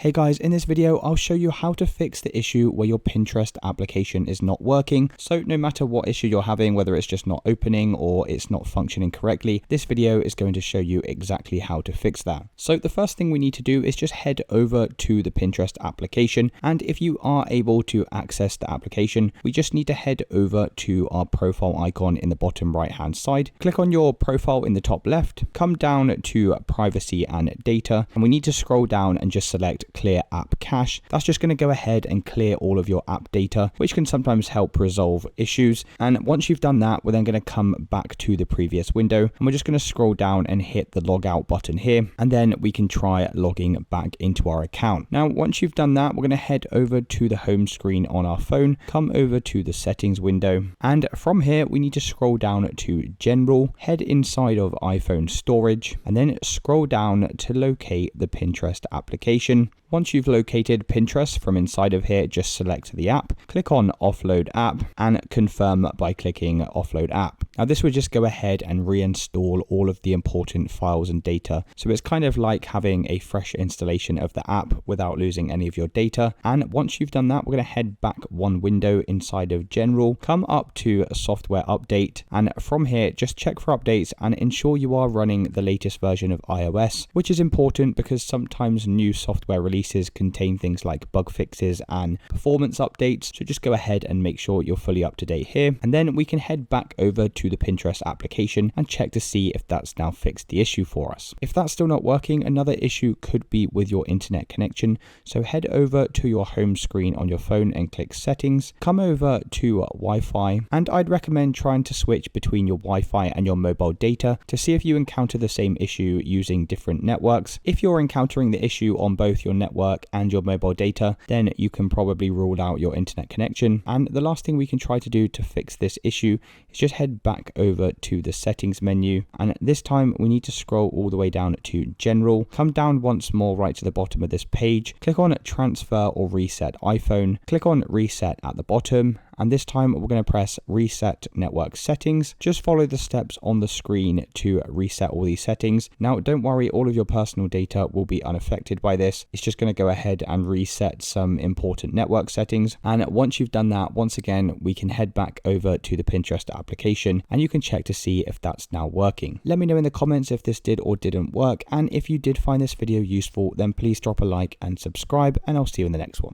Hey guys, in this video, I'll show you how to fix the issue where your Pinterest application is not working. So no matter what issue you're having, whether it's just not opening or it's not functioning correctly, this video is going to show you exactly how to fix that. So the first thing we need to do is just head over to the Pinterest application. And if you are able to access the application, we just need to head over to our profile icon in the bottom right hand side. Click on your profile in the top left, come down to privacy and data, and we need to scroll down and just select clear app cache. That's just going to go ahead and clear all of your app data, which can sometimes help resolve issues. And once you've done that, we're then going to come back to the previous window and we're just going to scroll down and hit the log out button here, and then we can try logging back into our account. Now, once you've done that, we're going to head over to the home screen on our phone, come over to the settings window, and from here we need to scroll down to general, head inside of iPhone storage, and then scroll down to locate the Pinterest application. Once you've located Pinterest from inside of here, just select the app, click on Offload app, and confirm by clicking Offload app. Now this would just go ahead and reinstall all of the important files and data. So it's kind of like having a fresh installation of the app without losing any of your data. And once you've done that, we're going to head back one window inside of general, come up to software update, and from here just check for updates and ensure you are running the latest version of iOS, which is important because sometimes new software releases contain things like bug fixes and performance updates. So just go ahead and make sure you're fully up to date here, and then we can head back over to the Pinterest application and check to see if that's now fixed the issue for us. If that's still not working, another issue could be with your internet connection. So head over to your home screen on your phone and click settings, come over to Wi-Fi, and I'd recommend trying to switch between your Wi-Fi and your mobile data to see if you encounter the same issue using different networks. If you're encountering the issue on both your network and your mobile data, then you can probably rule out your internet connection. And the last thing we can try to do to fix this issue is just head back over to the settings menu, and this time we need to scroll all the way down to general, come down once more right to the bottom of this page, click on transfer or reset iPhone, click on reset at the bottom, and this time we're going to press reset network settings. Just follow the steps on the screen to reset all these settings. Now don't worry, all of your personal data will be unaffected by this. It's just going to go ahead and reset some important network settings, and once you've done that, once again we can head back over to the Pinterest application and you can check to see if that's now working. Let me know in the comments if this did or didn't work, and if you did find this video useful, then please drop a like and subscribe, and I'll see you in the next one.